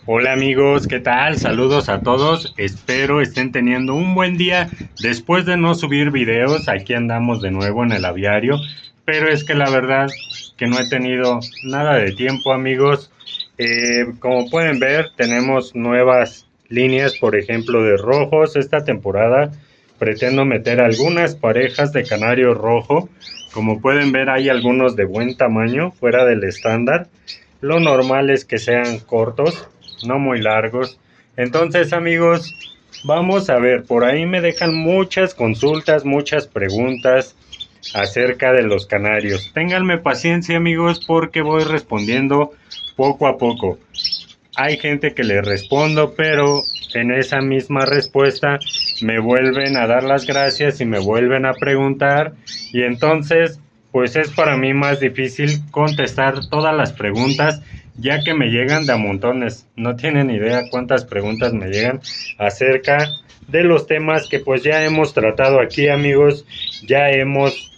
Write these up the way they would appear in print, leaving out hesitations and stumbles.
Hola amigos, ¿qué tal? Saludos a todos, espero estén teniendo un buen día. Después de no subir videos, aquí andamos de nuevo en el aviario, pero es que la verdad que no he tenido nada de tiempo amigos. Como pueden ver, tenemos nuevas líneas, por ejemplo de rojos. Esta temporada pretendo meter algunas parejas de canario rojo. Como pueden ver, hay algunos de buen tamaño, fuera del estándar. Lo normal es que sean cortos, no muy largos. Entonces amigos, vamos a ver, por ahí me dejan muchas consultas, muchas preguntas acerca de los canarios. Ténganme paciencia amigos porque voy respondiendo poco a poco. Hay gente que le respondo, pero en esa misma respuesta me vuelven a dar las gracias y me vuelven a preguntar, y entonces pues es para mí más difícil contestar todas las preguntas, ya que me llegan de a montones. No tienen idea cuántas preguntas me llegan acerca de los temas que pues ya hemos tratado aquí amigos. Ya hemos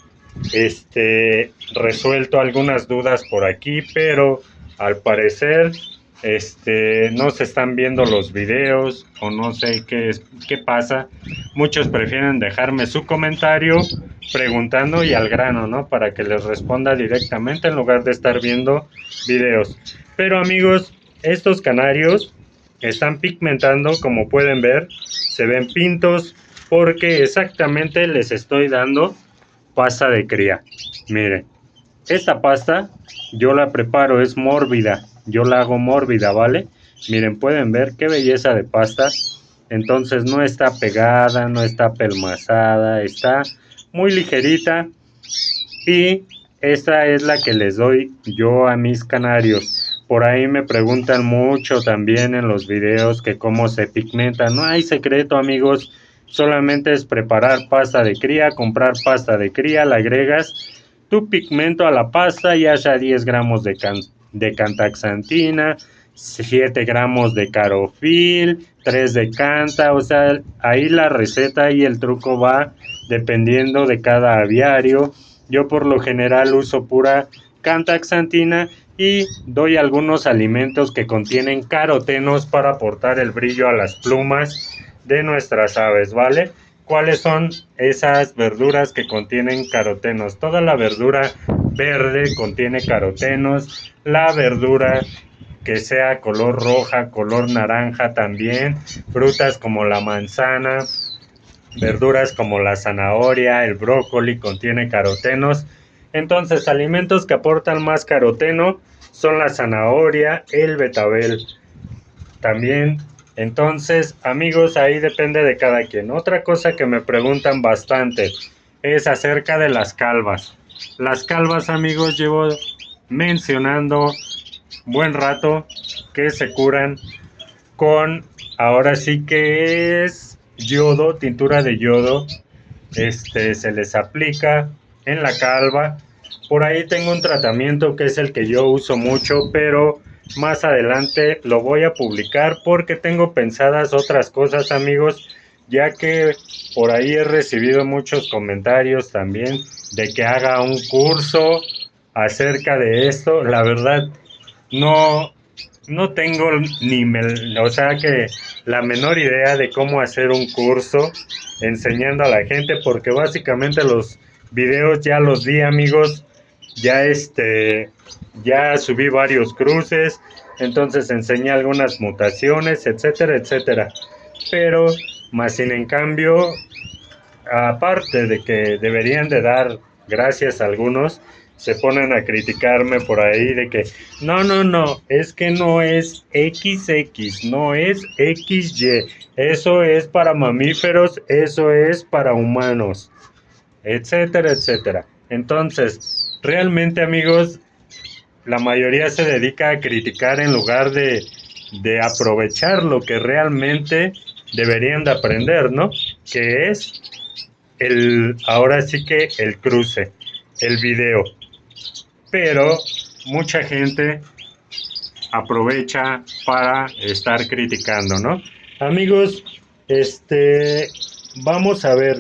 resuelto algunas dudas por aquí, pero al parecer no se están viendo los videos o no sé qué pasa. Muchos prefieren dejarme su comentario preguntando y al grano, ¿no? Para que les responda directamente en lugar de estar viendo videos. Pero amigos, estos canarios están pigmentando, como pueden ver, se ven pintos porque exactamente les estoy dando pasta de cría. Miren, esta pasta yo la preparo, es mórbida, yo la hago mórbida, ¿vale? Miren, pueden ver qué belleza de pasta. Entonces no está pegada, no está pelmazada, está muy ligerita. Y esta es la que les doy yo a mis canarios. Por ahí me preguntan mucho también en los videos que cómo se pigmenta. No hay secreto amigos, solamente es preparar pasta de cría, comprar pasta de cría, la agregas tu pigmento a la pasta, ya sea 10 gramos de cantaxantina, 7 gramos de carofil, 3 de canta. O sea, ahí la receta y el truco va dependiendo de cada aviario. Yo por lo general uso pura cantaxantina y doy algunos alimentos que contienen carotenos para aportar el brillo a las plumas de nuestras aves, ¿vale? ¿Cuáles son esas verduras que contienen carotenos? Toda la verdura verde contiene carotenos, la verdura que sea color roja, color naranja también, frutas como la manzana, verduras como la zanahoria, el brócoli contiene carotenos. Entonces, alimentos que aportan más caroteno son la zanahoria, el betabel. También, entonces, amigos, ahí depende de cada quien. Otra cosa que me preguntan bastante es acerca de las calvas. Las calvas, amigos, llevo mencionando buen rato que se curan con, ahora sí que es yodo, tintura de yodo. Se les aplica en la calva. Por ahí tengo un tratamiento que es el que yo uso mucho, pero más adelante lo voy a publicar porque tengo pensadas otras cosas amigos, ya que por ahí he recibido muchos comentarios también de que haga un curso acerca de esto. La verdad no, no tengo o sea que la menor idea de cómo hacer un curso enseñando a la gente, porque básicamente los videos ya los di amigos. Ya ya subí varios cruces, entonces enseñé algunas mutaciones, etcétera, etcétera. Pero más sin en cambio, aparte de que deberían de dar gracias a algunos, se ponen a criticarme por ahí de que no, es que no es XX, no es XY, eso es para mamíferos, eso es para humanos, etcétera, etcétera. Entonces, realmente amigos, la mayoría se dedica a criticar en lugar de aprovechar lo que realmente deberían de aprender, ¿no? Que es ahora sí que el cruce, el video. Pero mucha gente aprovecha para estar criticando, ¿no? Amigos, vamos a ver,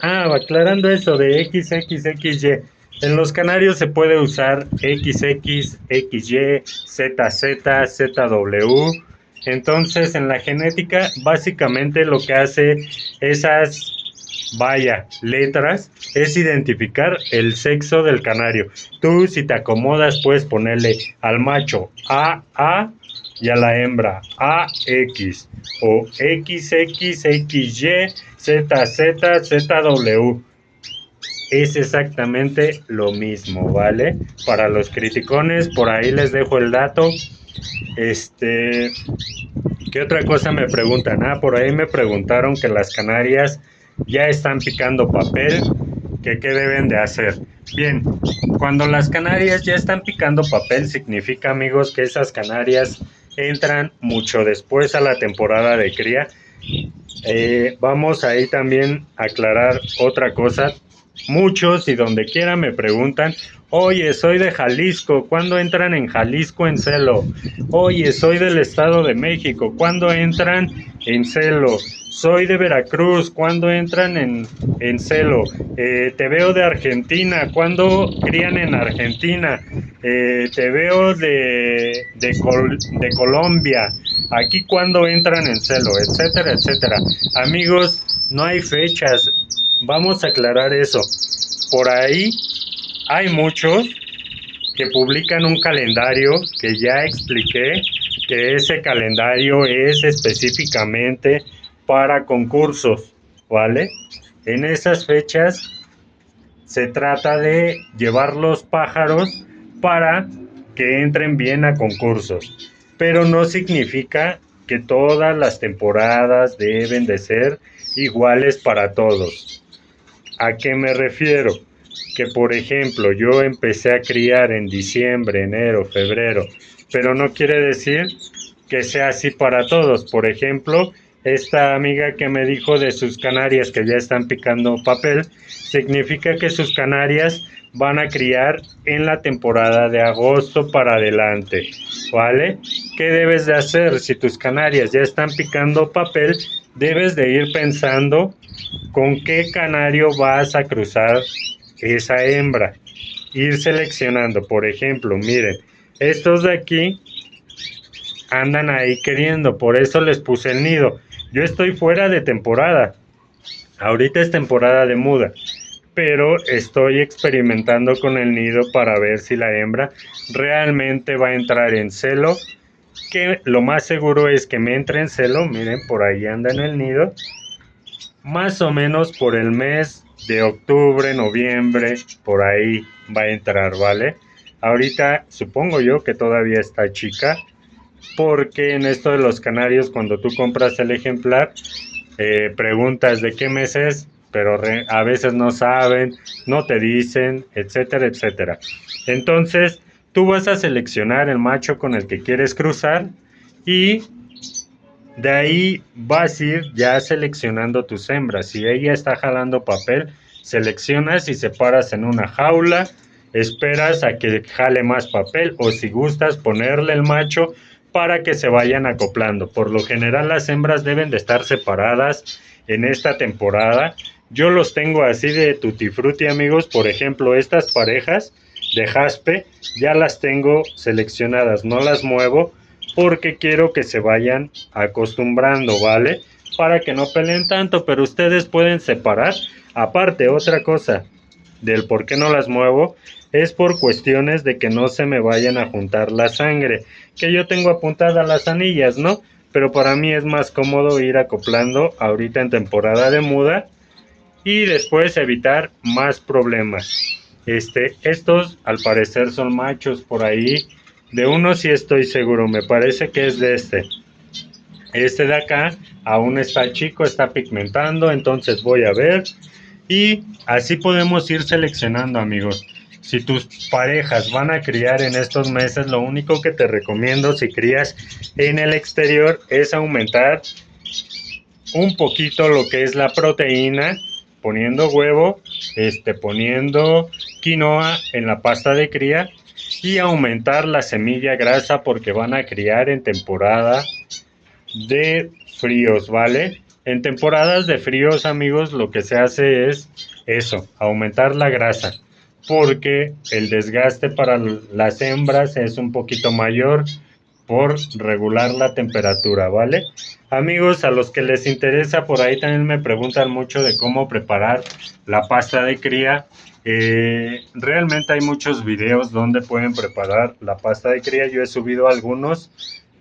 aclarando eso de XXXY, En los canarios se puede usar XX, XY, ZZ, ZW. Entonces, en la genética, básicamente lo que hace esas, vaya, letras es identificar el sexo del canario. Tú, si te acomodas, puedes ponerle al macho AA y a la hembra AX o XX, XY, ZZ, ZW. Es exactamente lo mismo, ¿vale? Para los criticones, por ahí les dejo el dato. ¿Qué otra cosa me preguntan? Por ahí me preguntaron que las canarias ya están picando papel, que qué deben de hacer. Bien, cuando las canarias ya están picando papel, significa, amigos, que esas canarias entran mucho después a la temporada de cría. Vamos ahí también a aclarar otra cosa. Muchos y donde quiera me preguntan, oye, soy de Jalisco, ¿cuándo entran en Jalisco en celo? Oye, soy del Estado de México, ¿cuándo entran en celo? Soy de Veracruz, ¿cuándo entran en celo? Te veo de Argentina, ¿cuándo crían en Argentina? Te veo de Colombia, aquí cuándo entran en celo, etcétera, etcétera. Amigos, no hay fechas, vamos a aclarar eso. Por ahí hay muchos que publican un calendario que ya expliqué, que ese calendario es específicamente para concursos, ¿vale? En esas fechas se trata de llevar los pájaros para que entren bien a concursos, pero no significa que todas las temporadas deben de ser iguales para todos. ¿A qué me refiero? Que por ejemplo yo empecé a criar en diciembre, enero, febrero, pero no quiere decir que sea así para todos. Por ejemplo, esta amiga que me dijo de sus canarias que ya están picando papel, significa que sus canarias van a criar en la temporada de agosto para adelante, ¿vale? ¿Qué debes de hacer? Si tus canarias ya están picando papel, debes de ir pensando con qué canario vas a cruzar esa hembra. Ir seleccionando, por ejemplo, miren, estos de aquí andan ahí queriendo, por eso les puse el nido. Yo estoy fuera de temporada, ahorita es temporada de muda, pero estoy experimentando con el nido para ver si la hembra realmente va a entrar en celo, que lo más seguro es que me entre en celo. Miren, por ahí anda en el nido, más o menos por el mes de octubre, noviembre, por ahí va a entrar, ¿vale? Ahorita supongo yo que todavía está chica, porque en esto de los canarios, cuando tú compras el ejemplar, preguntas de qué mes es, pero a veces no saben, no te dicen, etcétera, etcétera. Entonces, tú vas a seleccionar el macho con el que quieres cruzar y de ahí vas a ir ya seleccionando tus hembras. Si ella está jalando papel, seleccionas y separas en una jaula, esperas a que jale más papel o si gustas ponerle el macho para que se vayan acoplando. Por lo general las hembras deben de estar separadas en esta temporada. Yo los tengo así de tutti frutti, amigos. Por ejemplo, estas parejas de jaspe ya las tengo seleccionadas, no las muevo porque quiero que se vayan acostumbrando, ¿vale? Para que no peleen tanto, pero ustedes pueden separar. Aparte, otra cosa del por qué no las muevo es por cuestiones de que no se me vayan a juntar la sangre, que yo tengo apuntadas las anillas, ¿no? Pero para mí es más cómodo ir acoplando ahorita en temporada de muda y después evitar más problemas. Estos al parecer son machos por ahí. De uno sí estoy seguro, me parece que es de este. Este de acá aún está chico, está pigmentando, entonces voy a ver. Y así podemos ir seleccionando, amigos. Si tus parejas van a criar en estos meses, lo único que te recomiendo si crías en el exterior es aumentar un poquito lo que es la proteína, poniendo huevo, poniendo quinoa en la pasta de cría y aumentar la semilla grasa porque van a criar en temporada de fríos, ¿vale? En temporadas de fríos, amigos, lo que se hace es eso, aumentar la grasa. porque el desgaste para las hembras es un poquito mayor por regular la temperatura, ¿vale? Amigos, a los que les interesa, por ahí también me preguntan mucho de cómo preparar la pasta de cría. Realmente hay muchos videos donde pueden preparar la pasta de cría. Yo he subido algunos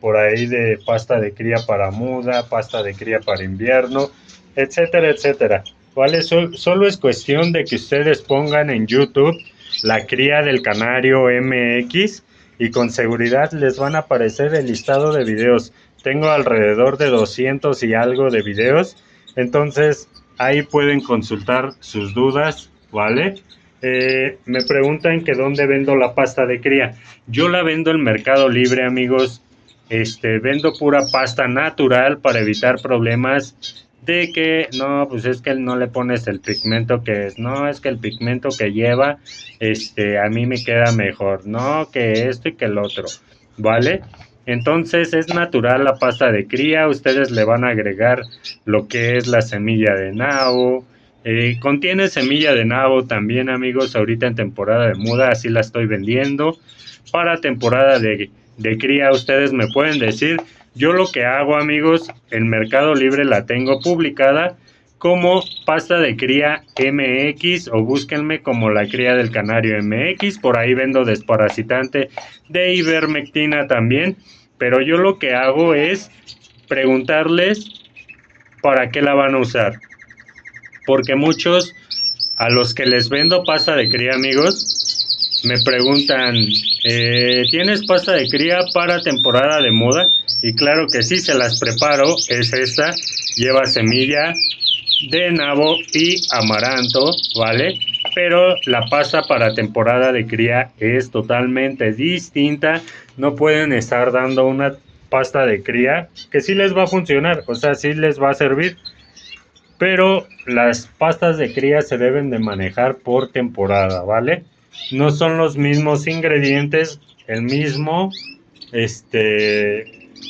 por ahí de pasta de cría para muda, pasta de cría para invierno, etcétera, etcétera. ¿Vale? Solo es cuestión de que ustedes pongan en YouTube la cría del canario MX y con seguridad les van a aparecer el listado de videos. Tengo alrededor de 200 y algo de videos, entonces ahí pueden consultar sus dudas, ¿vale? Me preguntan que dónde vendo la pasta de cría. Yo la vendo en Mercado Libre, amigos. Vendo pura pasta natural para evitar problemas de que no, pues es que no le pones el pigmento que es, no, es que el pigmento que lleva, a mí me queda mejor, no, que esto y que el otro, ¿vale? Entonces es natural la pasta de cría, ustedes le van a agregar lo que es la semilla de nabo, contiene semilla de nabo también, amigos, ahorita en temporada de muda, así la estoy vendiendo. Para temporada de cría, ustedes me pueden decir, yo lo que hago, amigos, en Mercado Libre la tengo publicada como pasta de cría MX o búsquenme como la cría del canario MX, por ahí vendo desparasitante de ivermectina también, pero yo lo que hago es preguntarles para qué la van a usar, porque muchos a los que les vendo pasta de cría, amigos, me preguntan, ¿tienes pasta de cría para temporada de muda? Y claro que sí, se las preparo, es esta, lleva semilla de nabo y amaranto, ¿vale? Pero la pasta para temporada de cría es totalmente distinta, no pueden estar dando una pasta de cría que sí les va a funcionar, o sea, sí les va a servir, pero las pastas de cría se deben de manejar por temporada, ¿vale? No son los mismos ingredientes, el mismo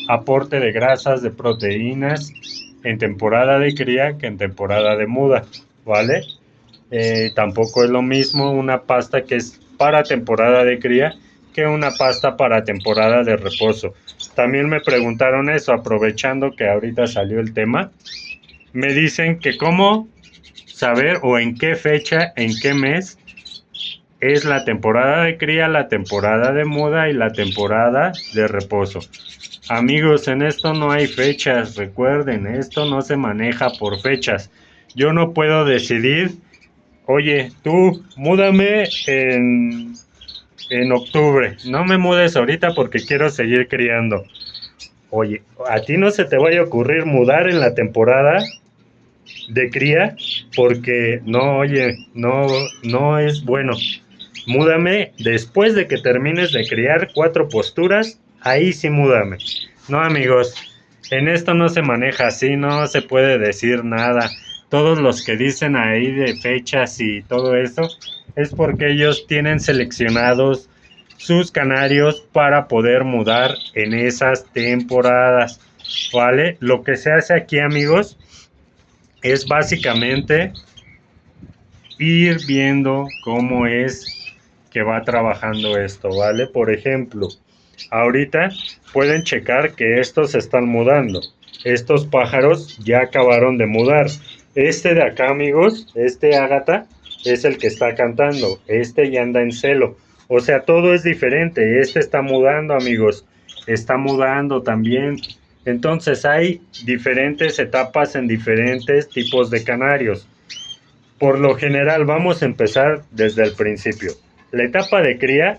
aporte de grasas, de proteínas en temporada de cría que en temporada de muda, ¿vale? Tampoco es lo mismo una pasta que es para temporada de cría que una pasta para temporada de reposo. También me preguntaron eso, aprovechando que ahorita salió el tema. Me dicen que cómo saber o en qué fecha, en qué mes es la temporada de cría, la temporada de muda y la temporada de reposo. Amigos, en esto no hay fechas, recuerden, esto no se maneja por fechas. Yo no puedo decidir, oye, tú múdame en octubre, no me mudes ahorita porque quiero seguir criando. Oye, a ti no se te vaya a ocurrir mudar en la temporada de cría porque no, oye, no es bueno. Múdame después de que termines de criar 4 posturas, ahí sí múdame. No, amigos, en esto no se maneja así, no se puede decir nada. Todos los que dicen ahí de fechas y todo eso es porque ellos tienen seleccionados sus canarios para poder mudar en esas temporadas, ¿vale? Lo que se hace aquí, amigos, es básicamente ir viendo cómo es que va trabajando esto, ¿vale? Por ejemplo, ahorita pueden checar que estos se están mudando. Estos pájaros ya acabaron de mudar. Este de acá, amigos, este Ágata, es el que está cantando. Este ya anda en celo. O sea, todo es diferente. Este está mudando, amigos. Está mudando también. Entonces hay diferentes etapas en diferentes tipos de canarios. Por lo general, vamos a empezar desde el principio. La etapa de cría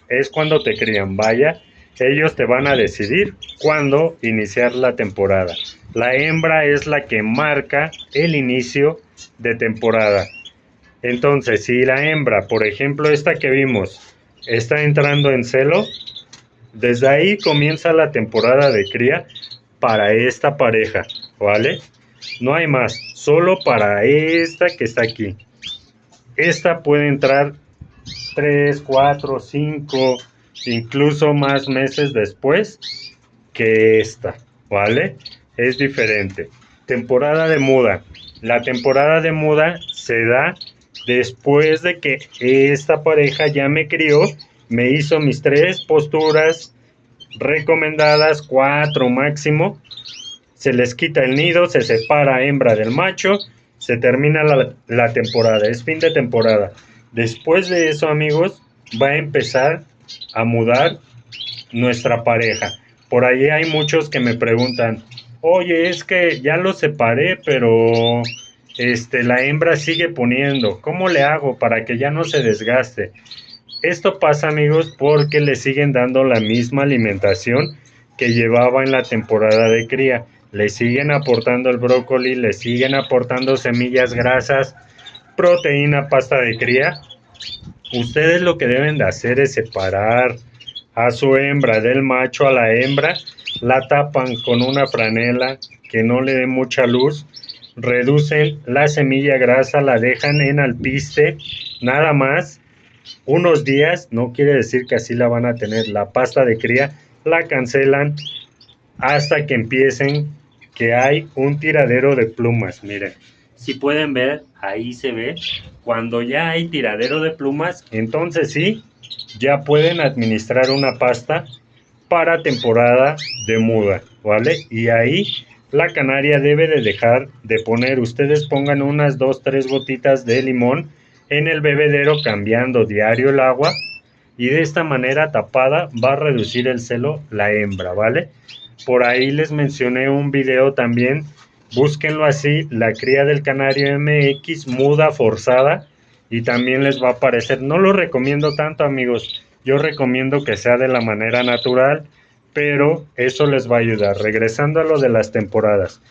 es cuando te crían, vaya, ellos te van a decidir cuándo iniciar la temporada. La hembra es la que marca el inicio de temporada. Entonces, si la hembra, por ejemplo, esta que vimos, está entrando en celo, desde ahí comienza la temporada de cría para esta pareja, ¿vale? No hay más, solo para esta que está aquí. Esta puede entrar 3, 4, 5, incluso más meses después que esta, ¿vale? Es diferente. Temporada de muda. La temporada de muda se da después de que esta pareja ya me crió, me hizo mis 3 posturas recomendadas, 4 máximo, se les quita el nido, se separa hembra del macho, se termina la temporada, es fin de temporada. Después de eso, amigos, va a empezar a mudar nuestra pareja. Por ahí hay muchos que me preguntan, oye, es que ya lo separé, pero la hembra sigue poniendo, ¿cómo le hago para que ya no se desgaste? Esto pasa, amigos, porque le siguen dando la misma alimentación que llevaba en la temporada de cría. Le siguen aportando el brócoli, le siguen aportando semillas grasas, proteína, pasta de cría. Ustedes lo que deben de hacer es separar a su hembra del macho. A la hembra la tapan con una franela que no le dé mucha luz, reducen la semilla grasa, la dejan en alpiste, nada más unos días, no quiere decir que así la van a tener. La pasta de cría la cancelan hasta que empiecen, que hay un tiradero de plumas. Miren, si pueden ver, ahí se ve, cuando ya hay tiradero de plumas, entonces sí, ya pueden administrar una pasta para temporada de muda, ¿vale? Y ahí la canaria debe de dejar de poner, ustedes pongan unas 2-3 gotitas de limón en el bebedero, cambiando diario el agua, y de esta manera tapada va a reducir el celo la hembra, ¿vale? Por ahí les mencioné un video también, búsquenlo así, la cría del canario MX, muda forzada, y también les va a aparecer. No lo recomiendo tanto, amigos, yo recomiendo que sea de la manera natural, pero eso les va a ayudar. Regresando a lo de las temporadas,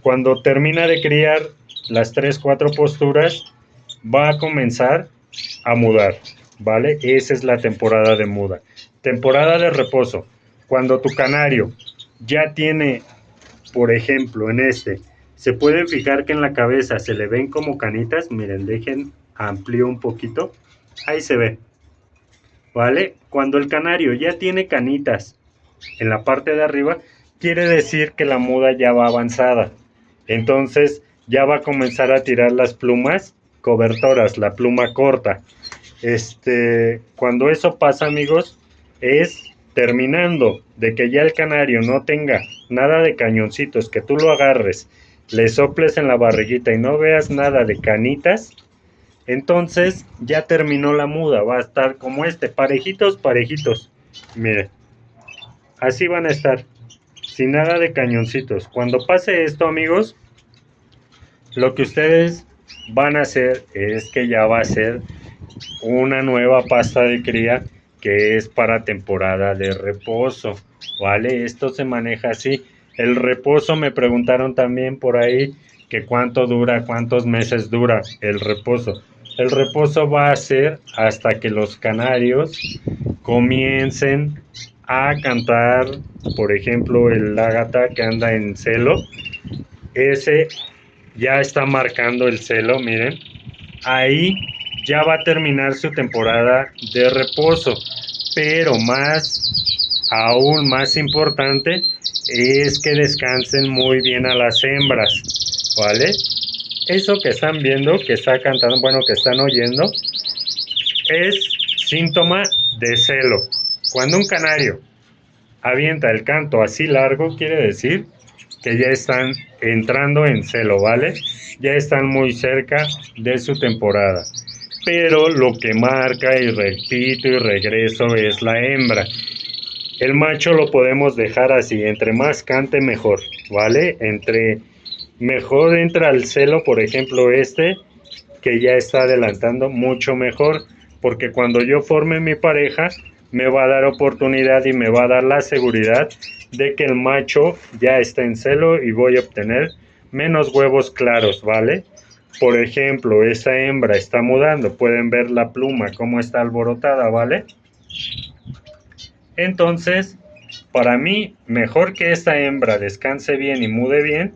cuando termina de criar las 3-4 posturas, va a comenzar a mudar, ¿vale? Esa es la temporada de muda. Temporada de reposo, cuando tu canario ya tiene, por ejemplo, se pueden fijar que en la cabeza se le ven como canitas. Miren, dejen, amplío un poquito, ahí se ve, ¿vale? Cuando el canario ya tiene canitas en la parte de arriba, quiere decir que la muda ya va avanzada. Entonces ya va a comenzar a tirar las plumas cobertoras, la pluma corta. Cuando eso pasa, amigos, es terminando de que ya el canario no tenga nada de cañoncitos, que tú lo agarres, le soples en la barriguita y no veas nada de canitas, entonces ya terminó la muda. Va a estar como parejitos, parejitos. Mire, así van a estar, sin nada de cañoncitos. Cuando pase esto, amigos, lo que ustedes van a hacer es que ya va a ser una nueva pasta de cría que es para temporada de reposo, ¿vale? Esto se maneja así. El reposo, me preguntaron también por ahí que cuánto dura, cuántos meses dura el reposo. El reposo va a ser hasta que los canarios comiencen a cantar. Por ejemplo, el ágata que anda en celo, ese ya está marcando el celo, miren, ahí ya va a terminar su temporada de reposo. Pero aún más importante es que descansen muy bien a las hembras, ¿vale? Eso que están viendo, que está cantando, bueno, que están oyendo, es síntoma de celo. Cuando un canario avienta el canto así largo, quiere decir que ya están entrando en celo, ¿vale? Ya están muy cerca de su temporada. Pero lo que marca, y repito y regreso, es la hembra. El macho lo podemos dejar así, entre más cante mejor, ¿vale? Entre mejor entra al celo, por ejemplo que ya está adelantando, mucho mejor, porque cuando yo forme mi pareja, me va a dar oportunidad y me va a dar la seguridad de que el macho ya está en celo y voy a obtener menos huevos claros, ¿vale? Por ejemplo, esa hembra está mudando, pueden ver la pluma cómo está alborotada, ¿vale? Entonces, para mí, mejor que esta hembra descanse bien y mude bien,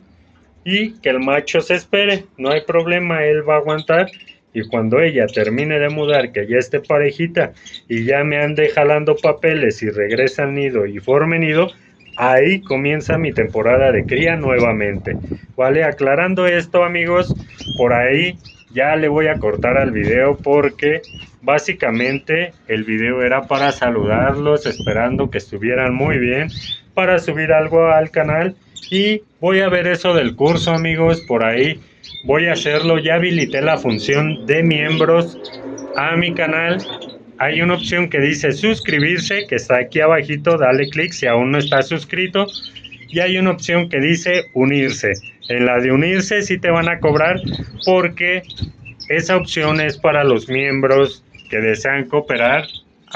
y que el macho se espere, no hay problema, él va a aguantar, y cuando ella termine de mudar, que ya esté parejita y ya me ande jalando papeles y regresa al nido y forme nido, ahí comienza mi temporada de cría nuevamente, ¿vale? Aclarando esto, amigos, por ahí ya le voy a cortar al video porque básicamente el video era para saludarlos, esperando que estuvieran muy bien, para subir algo al canal. Y voy a ver eso del curso, amigos, por ahí voy a hacerlo. Ya habilité la función de miembros a mi canal. Hay una opción que dice suscribirse, que está aquí abajito, dale clic si aún no estás suscrito. Y hay una opción que dice unirse. En la de unirse sí te van a cobrar, porque esa opción es para los miembros que desean cooperar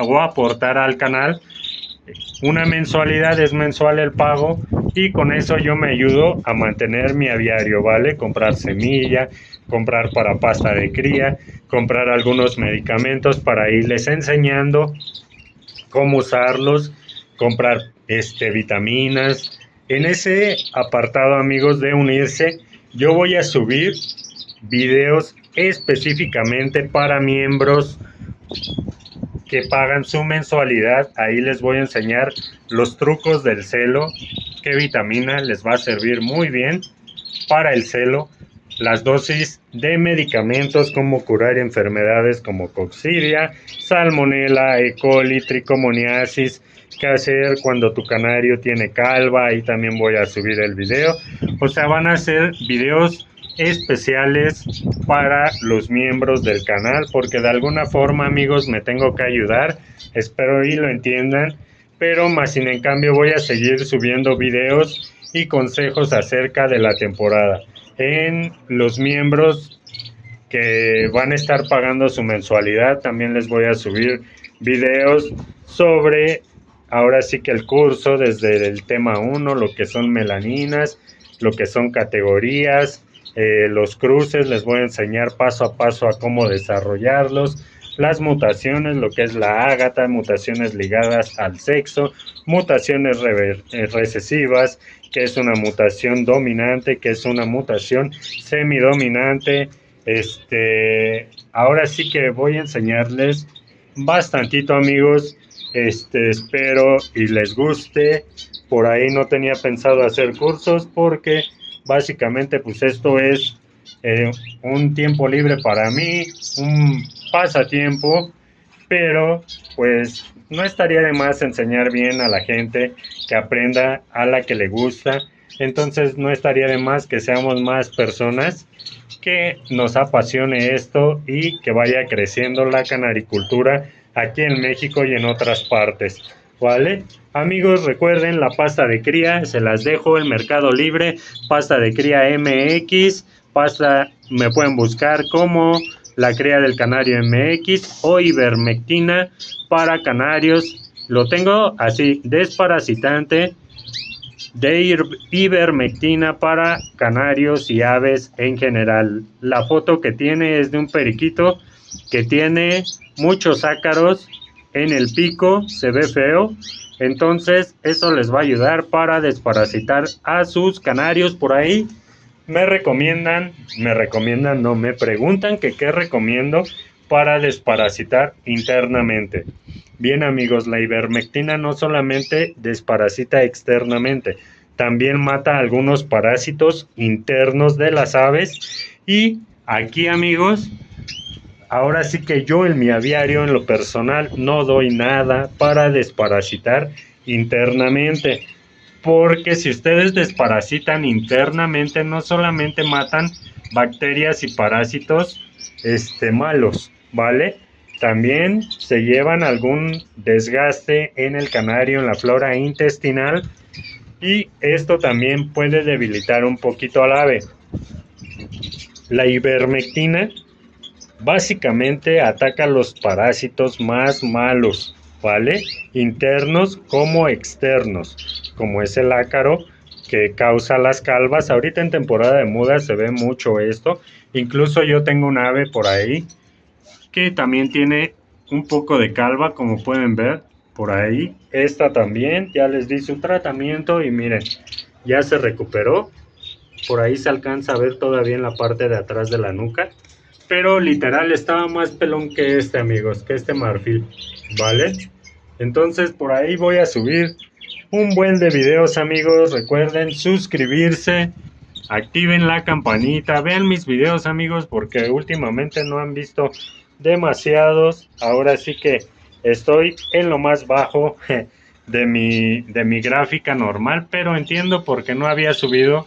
o aportar al canal. Una mensualidad, es mensual el pago, y con eso yo me ayudo a mantener mi aviario, ¿vale? Comprar semilla, comprar para pasta de cría, comprar algunos medicamentos para irles enseñando cómo usarlos, comprar vitaminas. En ese apartado, amigos, de unirse, yo voy a subir videos específicamente para miembros que pagan su mensualidad. Ahí les voy a enseñar los trucos del celo, qué vitamina les va a servir muy bien para el celo, las dosis de medicamentos, cómo curar enfermedades como coccidia, salmonela, E. coli, tricomoniasis, qué hacer cuando tu canario tiene calva. Ahí también voy a subir el video. O sea, van a ser videos especiales para los miembros del canal, porque de alguna forma, amigos, me tengo que ayudar. Espero y lo entiendan, pero más sin en cambio voy a seguir subiendo videos y consejos acerca de la temporada. En los miembros que van a estar pagando su mensualidad, también les voy a subir videos sobre, ahora sí que el curso, desde el tema 1, lo que son melaninas, lo que son categorías, los cruces, les voy a enseñar paso a paso a cómo desarrollarlos, las mutaciones, lo que es la ágata, mutaciones ligadas al sexo, mutaciones recesivas, que es una mutación dominante, que es una mutación semidominante. Ahora sí que voy a enseñarles bastantito, amigos. Espero y les guste. Por ahí no tenía pensado hacer cursos, porque básicamente pues esto es un tiempo libre para mí, un pasatiempo, pero pues no estaría de más enseñar bien a la gente, que aprenda, a la que le gusta. Entonces no estaría de más que seamos más personas que nos apasione esto y que vaya creciendo la canaricultura aquí en México y en otras partes, ¿vale? Amigos, recuerden la pasta de cría, se las dejo en Mercado Libre, pasta de cría MX, pasta, me pueden buscar como la cría del canario MX o ivermectina para canarios. Lo tengo así, desparasitante de ivermectina para canarios y aves en general. La foto que tiene es de un periquito que tiene muchos ácaros en el pico, se ve feo. Entonces eso les va a ayudar para desparasitar a sus canarios. Por ahí me preguntan que qué recomiendo para desparasitar internamente. Bien, amigos, la ivermectina no solamente desparasita externamente, también mata algunos parásitos internos de las aves. Y aquí, amigos, ahora sí que yo en mi aviario, en lo personal, no doy nada para desparasitar internamente, porque si ustedes desparasitan internamente, no solamente matan bacterias y parásitos malos, ¿vale? También se llevan algún desgaste en el canario, en la flora intestinal, y esto también puede debilitar un poquito al ave. La ivermectina básicamente ataca los parásitos más malos, ¿vale? Internos como externos, como es el ácaro que causa las calvas. Ahorita en temporada de mudas se ve mucho esto. Incluso yo tengo un ave por ahí que también tiene un poco de calva, como pueden ver por ahí. Esta también, ya les di su tratamiento y miren, ya se recuperó. Por ahí se alcanza a ver todavía en la parte de atrás de la nuca, pero literal estaba más pelón que amigos, que este marfil, ¿vale? Entonces por ahí voy a subir un buen de videos, amigos. Recuerden suscribirse, activen la campanita, vean mis videos amigos, porque últimamente no han visto demasiados. Ahora sí que estoy en lo más bajo de mi gráfica normal, pero entiendo por qué no había subido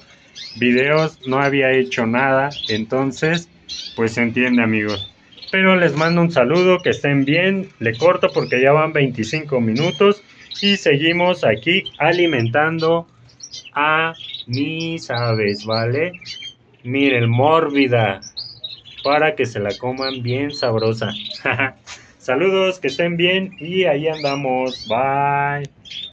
videos, no había hecho nada, entonces pues se entiende amigos. Pero les mando un saludo, que estén bien, le corto porque ya van 25 minutos y seguimos aquí alimentando a mis aves, ¿vale? Miren, mórbida, para que se la coman bien sabrosa. Saludos, que estén bien y ahí andamos, bye.